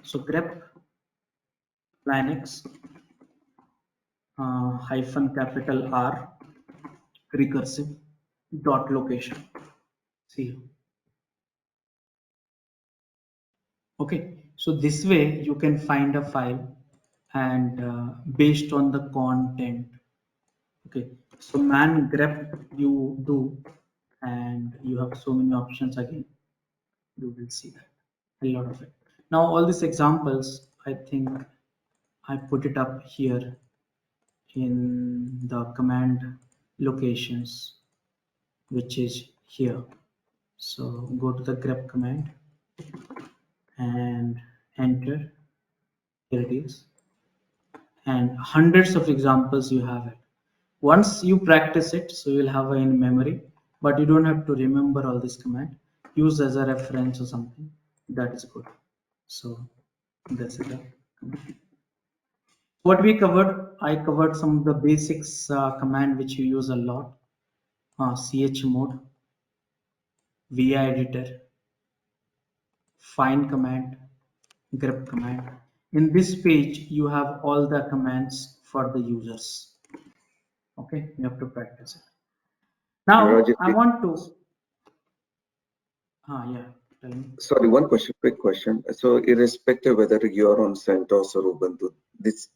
So grep Linux hyphen capital R recursive dot location. See, okay, so this way you can find a file and based on the content. Okay, so man grep you do, and you have so many options. Again, you will see that a lot of it. Now all these examples, I think I put it up here in the command locations, which is here. So go to the grep command and enter. Here it is, and hundreds of examples you have it. Once you practice it, so you'll have it in memory, but you don't have to remember all this command. Use as a reference or something. That is good. So that's it. What we covered, I covered some of the basics command which you use a lot. Chmod, vi editor, find command, grep command. In this page you have all the commands for the users. Okay, you have to practice it. Now Rajesh, I want to yeah, tell me. sorry, one question, quick question. So irrespective whether you're on CentOS or Ubuntu,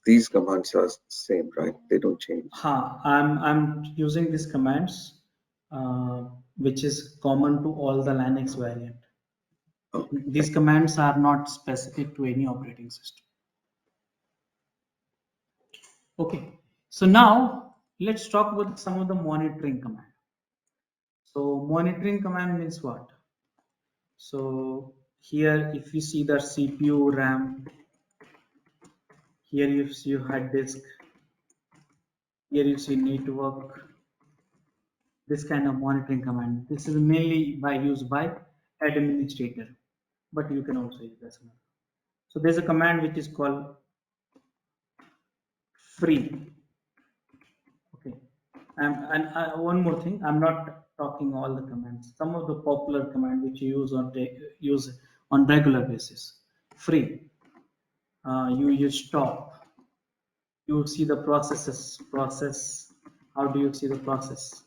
these commands are same, right? They don't change. I'm using these commands which is common to all the Linux variant. Okay. These commands are not specific to any operating system. Okay, so now let's talk about some of the monitoring command. So monitoring command means what? So here if you see the CPU, RAM, here you see hard disk, here you see network, this kind of monitoring command. This is mainly used by administrator, but you can also use this one. So there's a command which is called free. Okay, and one more thing, I'm not talking all the commands. Some of the popular command which you use on regular basis. Free, you use stop. You see the process. How do you see the process?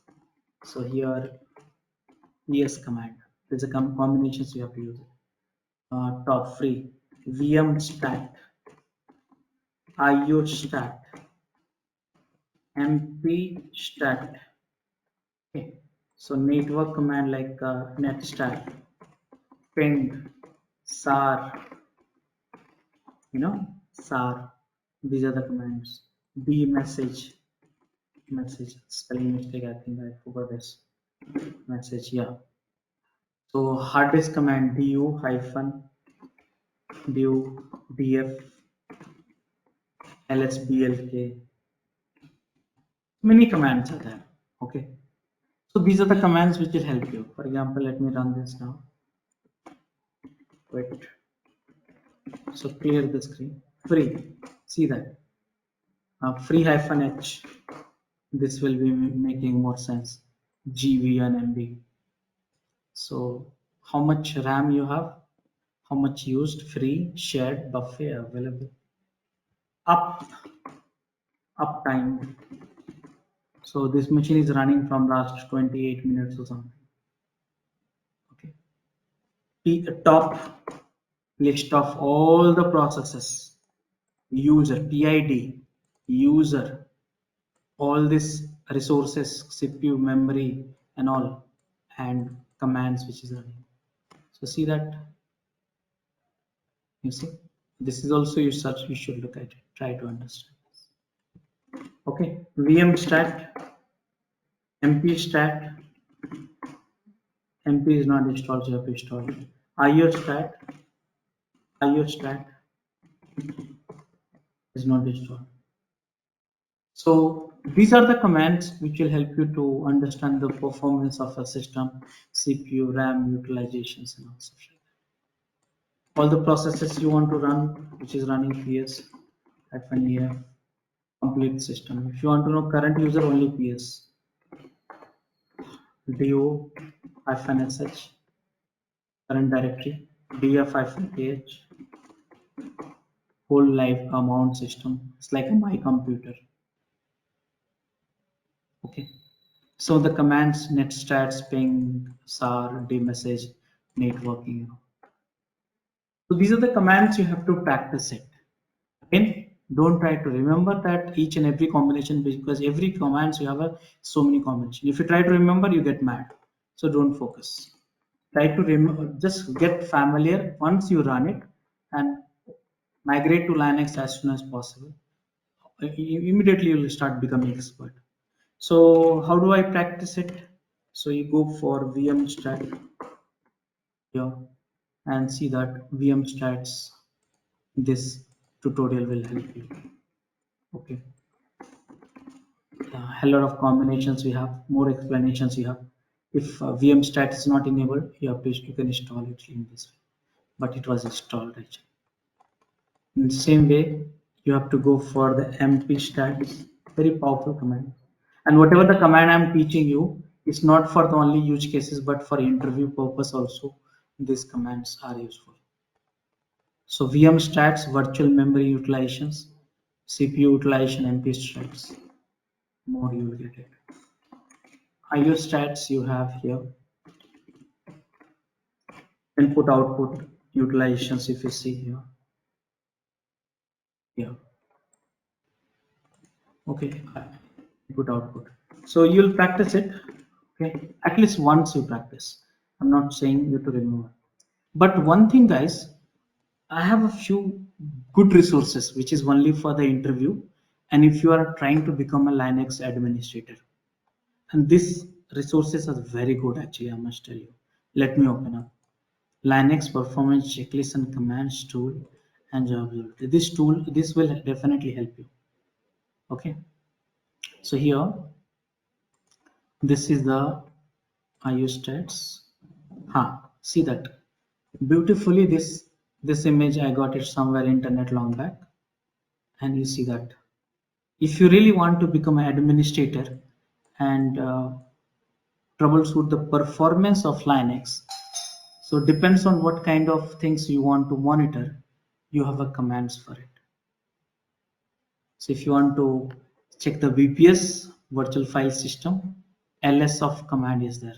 So here ps command, there's a combinations you have to use it. Top free, vm stat, io stat, mp stat. Okay, so network command like netstat, ping, sar, sar. These are the commands. B message, spelling mistake, I think I forgot this message. Yeah, so hard disk command du hyphen du df lsblk. Many commands are there. Okay, so these are the commands which will help you. For example, let me run this now. Wait, so clear the screen. Free, see that free hyphen h, this will be making more sense. gb and mb. So how much ram you have, how much used, free, shared, buffet, available, uptime. So this machine is running from last 28 minutes or something. Okay, top list of all the processes, user, PID, user, all these resources, CPU, memory, and all, and commands which is running. So see that, you see, this is also you search. You should look at it, try to understand this. Okay, VM stat, MP stat, MP is not installed, you have to install it. IO stat is not installed. So these are the commands which will help you to understand the performance of a system, CPU, RAM utilizations, and also all the processes you want to run, which is running ps -ef complete system. If you want to know current user, only ps do -sh current directory, df -kh, whole life amount system. It's like a my computer. Okay. So the commands netstats, ping, sar, dmessage, networking. So these are the commands you have to practice it. Again, don't try to remember that each and every combination because every commands you have so many combinations. If you try to remember, you get mad. So don't focus. Try to remember, just get familiar once you run it and migrate to Linux as soon as possible. Immediately you'll start becoming expert. So how do I practice it? So you go for VM stat here and see that VM stats. This tutorial will help you. Okay. A lot of combinations we have, more explanations you have. If VM stat is not enabled, you can install it in this way. But it was installed actually. In the same way, you have to go for the mp stats, very powerful command. And whatever the command I'm teaching you, it's not for the only use cases, but for interview purpose also. These commands are useful. So VM stats, virtual memory utilizations, CPU utilization, mp stats. More you will get it. IO stats you have here, input output utilizations if you see here. Yeah. Okay. Input output. So you'll practice it. Okay. At least once you practice. I'm not saying you to remember. But one thing, guys, I have a few good resources which is only for the interview. And if you are trying to become a Linux administrator, and these resources are very good actually, I must tell you. Let me open up. Linux performance checklist and commands tool and observability. This will definitely help you. Okay. So here, this is the IO stats. See that beautifully. This image I got it somewhere internet long back, and you see that. If you really want to become an administrator and troubleshoot the performance of Linux, so depends on what kind of things you want to monitor. You have a commands for it. So if you want to check the VPS virtual file system, ls of command is there.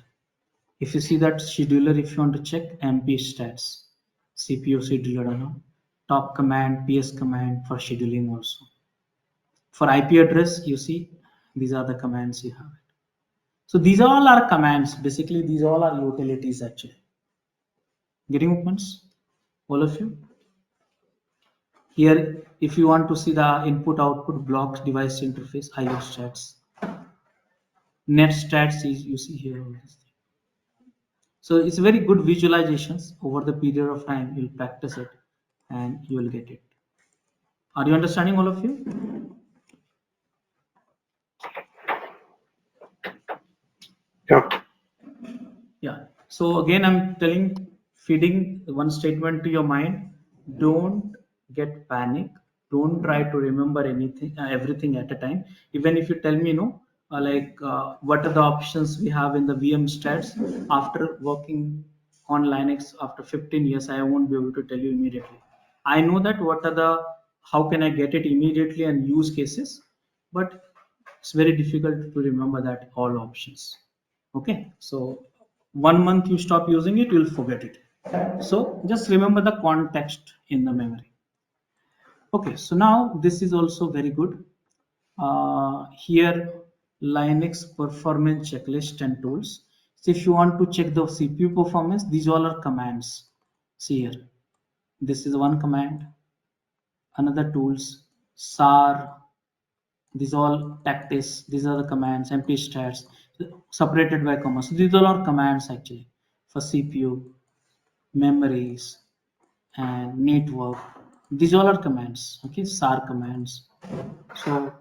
If you see that scheduler, if you want to check mp stats, CPU scheduler, top command, ps command for scheduling also. For IP address, you see these are the commands you have. So these all are commands. Basically, these all are utilities actually. Getting opens, all of you. Here, if you want to see the input output blocks device interface, IO stats. Net stats is you see here all this. So it's very good visualizations over the period of time. You'll practice it and you will get it. Are you understanding all of you? Yeah. Yeah. So again, I'm feeding one statement to your mind. Don't get panic. Don't try to remember everything at a time. Even if you tell me, what are the options we have in the VM stats after working on Linux after 15 years, I won't be able to tell you immediately. I know that how can I get it immediately and use cases, but it's very difficult to remember that all options. Okay, so 1 month you stop using it, you'll forget it. So just remember the context in the memory. Okay, so now this is also very good. Here, Linux performance checklist and tools. So if you want to check the CPU performance, these all are commands. See here, this is one command, another tools, SAR, these all tactics, these are the commands, empty stats, separated by commas. So these all are commands actually for CPU, memories, and network. These all are commands. Okay, SAR commands. So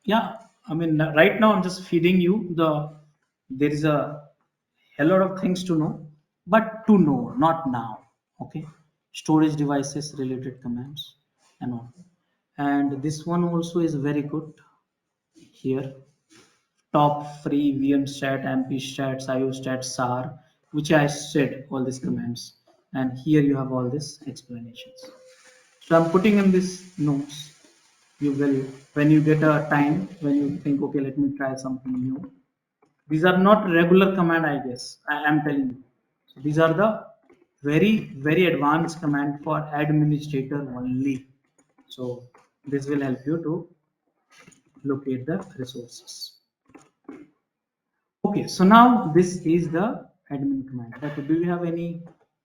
yeah, I mean right now I'm just feeding you there is a hell lot of things to know, but to know, not now. Okay, storage devices related commands and all. And this one also is very good here. Top free vmstat, mpstats, iostat, sar, which I said all these commands. And here you have all these explanations. So I'm putting in this notes. You will, when you get a time, when you think, okay, let me try something new. These are not regular command, I guess. I am telling you. So these are the very advanced command for administrator only. So this will help you to locate the resources. Okay, so now this is the admin command. Okay, do you have any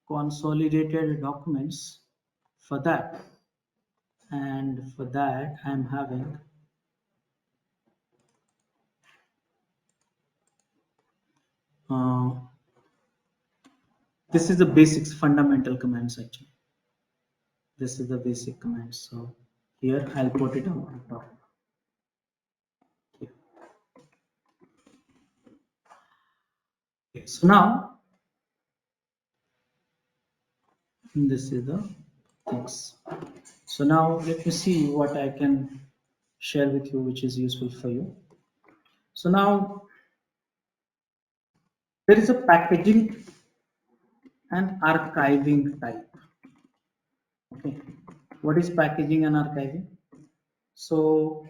consolidated documents for that? And for that, I'm having uh, this is the basics, fundamental commands actually. This is the basic command. So here I'll put it on top. Okay. Okay, so now this is the things. So now let me see what I can share with you, which is useful for you. So now there is a packaging and archiving type. Okay, what is packaging and archiving? So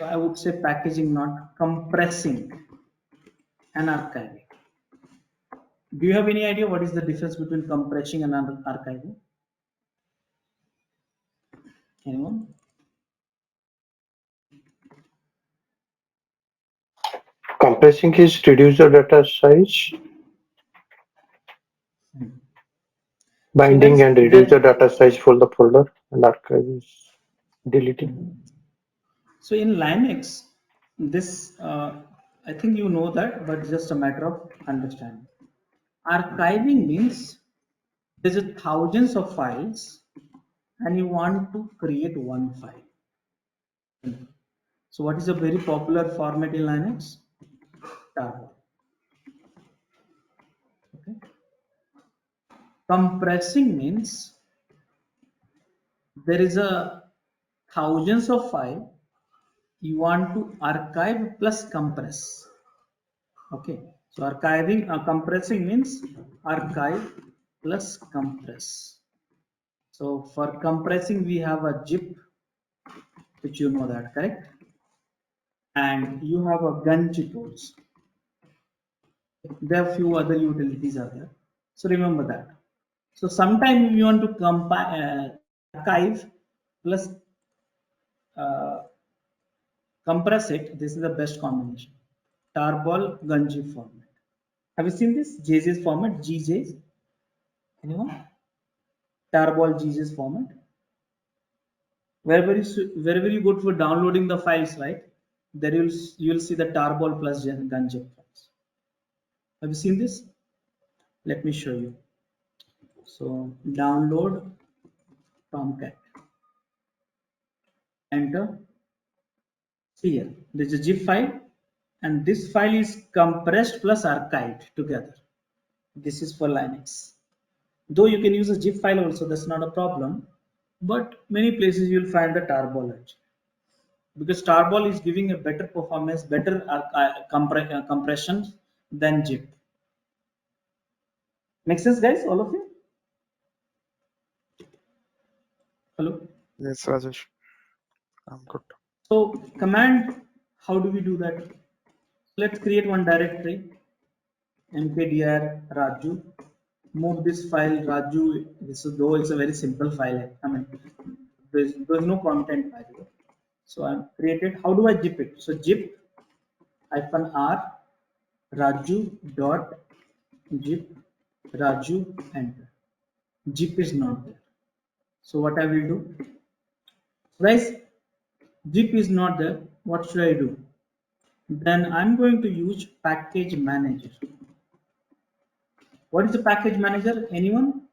I would say packaging, not compressing and archiving. Do you have any idea what is the difference between compressing and archiving? Anyone? Compressing is reduce the data size, Hmm. So binding guys, and reduce the there. data size for the folder, and archive is deleting. Mhm. So in Linux, this I think you know that, but just a matter of understanding. Archiving means there's a thousands of files, and you want to create one file. So what is a very popular format in Linux? Tarball. Okay. Compressing means there is a thousands of file you want to archive plus compress. Okay, so archiving, compressing means archive plus compress. So for compressing, we have a zip, which you know that, correct? And you have a gunji tools. There are few other utilities are there. So remember that. So sometime you want to archive plus uh, compress it. This is the best combination. Tarball gunji format. Have you seen this? JJ's format, GJ's. Anyone? Tarball GJ's format. Wherever you go for downloading the files, right? There you'll see the tarball plus gunzip files. Have you seen this? Let me show you. So download Tomcat. Enter. See here. There's a zip file, and this file is compressed plus archived together. This is for Linux. Though you can use a zip file also, that's not a problem. But many places you'll find the tarball actually, because tarball is giving a better performance, better compression than zip. Make sense, guys? All of you? Hello. Yes, Rajesh, I'm good. So command, how do we do that? Let's create one directory, mkdir Raju. Move this file Raju. This is, though it's a very simple file. I mean, there's no content by the way. So I'm created. How do I zip it? So zip -r Raju dot zip Raju, enter. Zip is not there. So what I will do, guys, zip is not there. What should I do? Then I'm going to use package manager. What is the package manager? Anyone?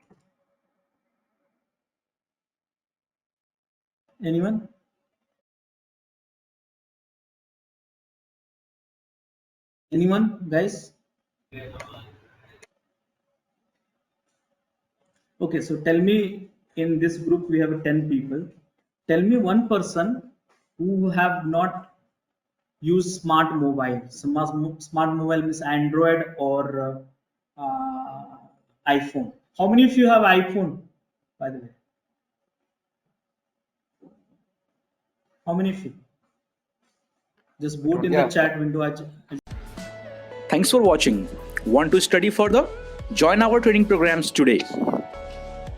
Anyone? Anyone, guys? Okay, so tell me, in this group we have 10 people. Tell me one person who have not used smart mobile. Smart mobile means Android or iPhone. How many of you have iPhone, by the way? How many of you? Just boot in the chat window. Thanks for watching. Want to study further? Join our training programs today.